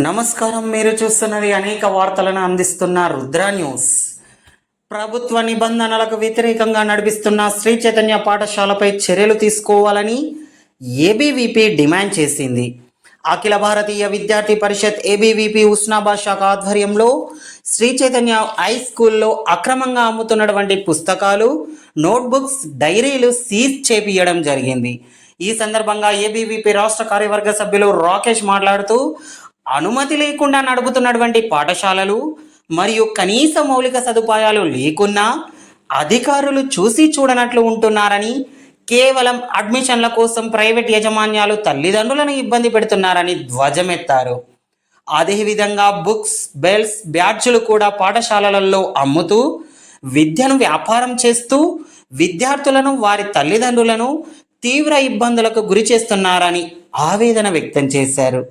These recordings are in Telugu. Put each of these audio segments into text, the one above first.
నమస్కారం, మీరు చూస్తున్నది అనేక వార్తలను అందిస్తున్న రుద్ర న్యూస్. ప్రభుత్వ నిబంధనలకు వ్యతిరేకంగా నడిపిస్తున్న శ్రీ చైతన్య పాఠశాలపై చర్యలు తీసుకోవాలని ఏబీవీపీ డిమాండ్ చేసింది. అఖిల భారతీయ విద్యార్థి పరిషత్ ఏబీవీపీ ఉస్నాబాద్ శాఖ ఆధ్వర్యంలో శ్రీ చైతన్య హై స్కూల్లో అక్రమంగా అమ్ముతున్నటువంటి పుస్తకాలు, నోట్బుక్స్, డైరీలు సీజ్ చేపియడం జరిగింది. ఈ సందర్భంగా ఏబీవీపీ రాష్ట్ర కార్యవర్గ సభ్యులు రాకేష్ మాట్లాడుతూ, అనుమతి లేకుండా నడుపుతున్నటువంటి పాఠశాలలు మరియు కనీస మౌలిక సదుపాయాలు లేకున్నా అధికారులు చూసి చూడనట్లు ఉంటున్నారని, కేవలం అడ్మిషన్ల కోసం ప్రైవేట్ యాజమాన్యాలు తల్లిదండ్రులను ఇబ్బంది పెడుతున్నారని ధ్వజమెత్తారు. అదేవిధంగా బుక్స్, బెల్ట్స్, బ్యాడ్జులు కూడా పాఠశాలలలో అమ్ముతూ విద్యను వ్యాపారం చేస్తూ విద్యార్థులను, వారి తల్లిదండ్రులను తీవ్ర ఇబ్బందులకు గురి చేస్తున్నారని ఆవేదన వ్యక్తం చేశారు.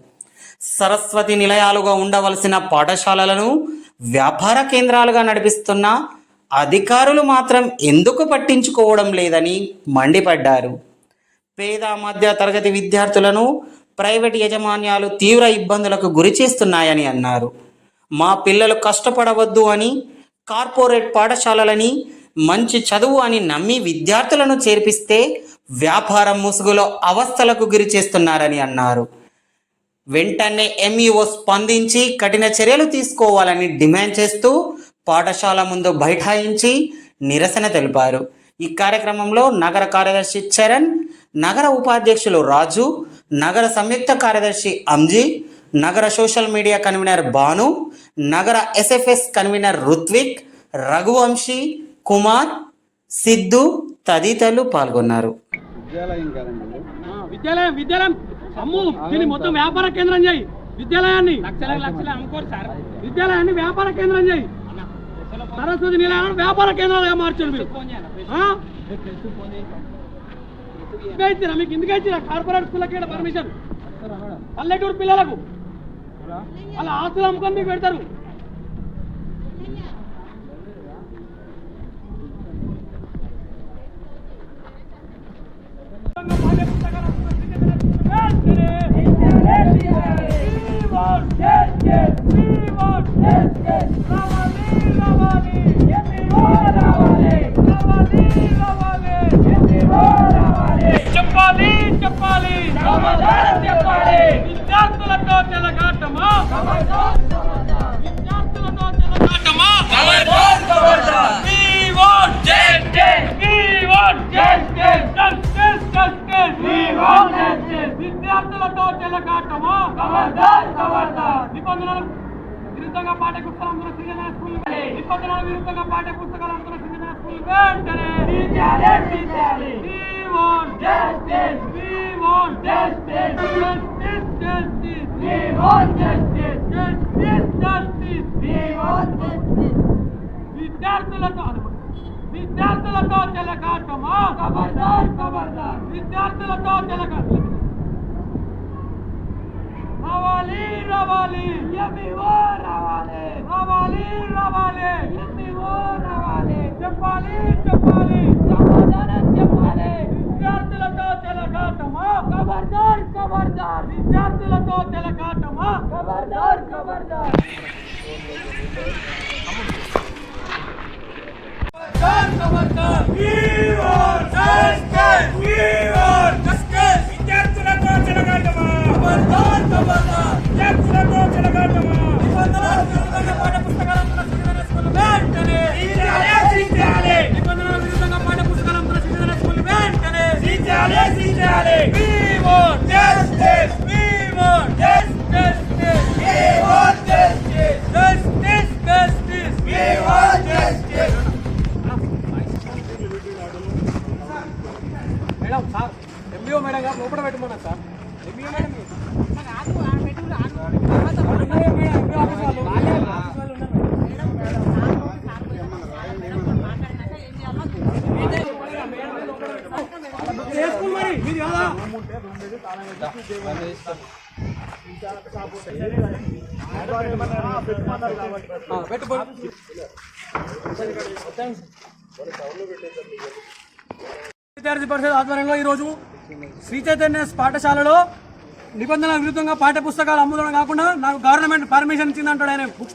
సరస్వతి నిలయాలుగా ఉండవలసిన పాఠశాలలను వ్యాపార కేంద్రాలుగా నడిపిస్తున్న అధికారులు మాత్రం ఎందుకు పట్టించుకోవడం లేదని మండిపడ్డారు. పేద మధ్య తరగతి విద్యార్థులను ప్రైవేట్ యాజమాన్యాలు తీవ్ర ఇబ్బందులకు గురి చేస్తున్నాయని అన్నారు. మా పిల్లలు కష్టపడవద్దు అని, కార్పొరేట్ పాఠశాలలని మంచి చదువు అని నమ్మి విద్యార్థులను చేర్పిస్తే వ్యాపారం ముసుగులో అవస్థలకు గురి చేస్తున్నారని అన్నారు. వెంటనే ఎంఈఓ స్పందించి కఠిన చర్యలు తీసుకోవాలని డిమాండ్ చేస్తూ పాఠశాల ముందు బైఠాయించి నిరసన తెలిపారు. ఈ కార్యక్రమంలో నగర కార్యదర్శి చరణ్, నగర ఉపాధ్యక్షులు రాజు, నగర సంయుక్త కార్యదర్శి అంజీ, నగర సోషల్ మీడియా కన్వీనర్ భాను, నగర ఎస్ఎఫ్ఎస్ కన్వీనర్ రుత్విక్, రఘువంశీ, కుమార్, సిద్ధు తదితరులు పాల్గొన్నారు. అమ్ము దీన్ని మొత్తం వ్యాపార కేంద్రం చేయి. విద్యాలయాన్ని లక్షలు అమ్ముకోరు సార్. విద్యాలయాన్ని వ్యాపార కేంద్రం చేయి. సరస్వతి నిలయాలను వ్యాపార కేంద్రాలుగా మార్చారు మీరు. ఇచ్చిరా మీకు ఎందుకు ఇచ్చిరా? కార్పొరేట్ స్కూళ్ళకి పర్మిషన్. పల్లెటూరు పిల్లలకు వాళ్ళ ఆస్తులు అమ్ముకొని మీకు పెడతారు. చెప్పాలి చెప్పాలి విద్యార్థులతో చెలగాటమా, విద్యార్థులతో చెలగాటమా. విద్యార్థులతో చెలగాటమా. నిబంధనలకు విరుద్ధంగా పాఠ్యపుస్తకాలు శ్రీజన స్కూల్, నిబంధనలకు విరుద్ధంగా పాఠ్యపుస్తకాలు శ్రీజన స్కూల్ వెంటనే విద్యార్థులతో చెలగాటమా. విద్యార్థులతో చెలగాటమా. రావాలి రావాలి రావాలి రావాలి రావాలి రావాలి. చెప్పాలి చెప్పాలి సమాధానం చెప్పాలి. విద్యార్థులతో చెలగాటమా. ఖబర్దార్ ఖబర్దార్. విద్యార్థులతో చెలగాటమా. ఖబర్దార్ ఖబర్దార్. ఖబర్దార్. విద్యార్థులతో చెలగాటమా. ఖబర్దార్ ఖబర్దార్. విద్యార్థులతో చెలగాటమా. పాఠ్యపుస్తకాలు వెంటనే నిబంధనల విరుద్ధంగా పాఠ్యపుస్తకాలు స్కూల్ వెంటనే. మేడం సార్, ఎంబీఓ మేడం గారు లోపల పెట్టమన్నా సార్. ఎంబీఓ మేడం విద్యార్థి పరిషత్ ఆధ్వర్యంలో ఈరోజు శ్రీ చైతన్య పాఠశాలలో నిబంధనల విరుద్ధంగా పాఠ్య పుస్తకాలు అమ్ముదడం కాకుండా నాకు గవర్నమెంట్ పర్మిషన్ ఇచ్చిందంటాడు ఆయన. బుక్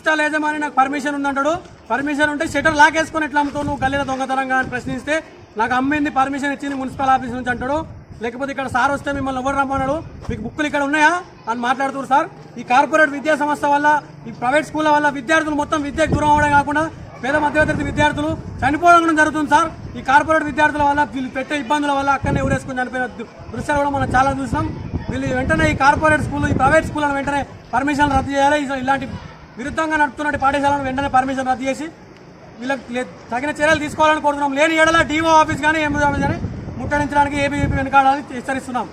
స్టాల్ యజమాని నాకు పర్మిషన్ ఉందంటాడు. పర్మిషన్ ఉంటే షటర్ లాకేసుకొని ఎట్లా అమ్ముతావు నువ్వు గల్లీల దొంగతనంగా అని ప్రశ్నిస్తే నాకు అమ్మింది పర్మిషన్ ఇచ్చింది మున్సిపల్ ఆఫీస్ నుంచి అంటాడు. లేకపోతే ఇక్కడ సార్ వస్తే మిమ్మల్ని ఎవరు రమ్మన్నాడు, మీకు బుక్కులు ఇక్కడ ఉన్నాయా అని మాట్లాడుతున్నారు సార్. ఈ కార్పొరేట్ విద్యా సంస్థ వల్ల, ఈ ప్రైవేట్ స్కూళ్ళ వల్ల విద్యార్థులు మొత్తం విద్యకు దూరం అవడం కాకుండా పేద మధ్యతరగతి విద్యార్థులు చనిపోవడం కూడా జరుగుతుంది సార్. ఈ కార్పొరేట్ విద్యార్థుల వల్ల వీళ్ళు పెట్టే ఇబ్బందుల వల్ల అక్కడనే ఊరేసుకుని చనిపోయిన దృశ్యాలు కూడా మనం చాలా చూసినాం. వీళ్ళు వెంటనే ఈ కార్పొరేట్ స్కూల్, ఈ ప్రైవేట్ స్కూళ్ళను వెంటనే పర్మిషన్ రద్దు చేయాలి. ఇలాంటి విరుద్ధంగా నడుపుతున్న పాఠశాలను వెంటనే పర్మిషన్ రద్దు చేసి వీళ్ళకి తగిన చర్యలు తీసుకోవాలని కోరుతున్నాం. లేని ఏడల డిఓ ఆఫీస్ కానీ ఎంఓ ఆఫీస్ కానీ ముట్టడించడానికి ఏబీవీపీ వెనుకాడాలని హెచ్చరిస్తున్నాం.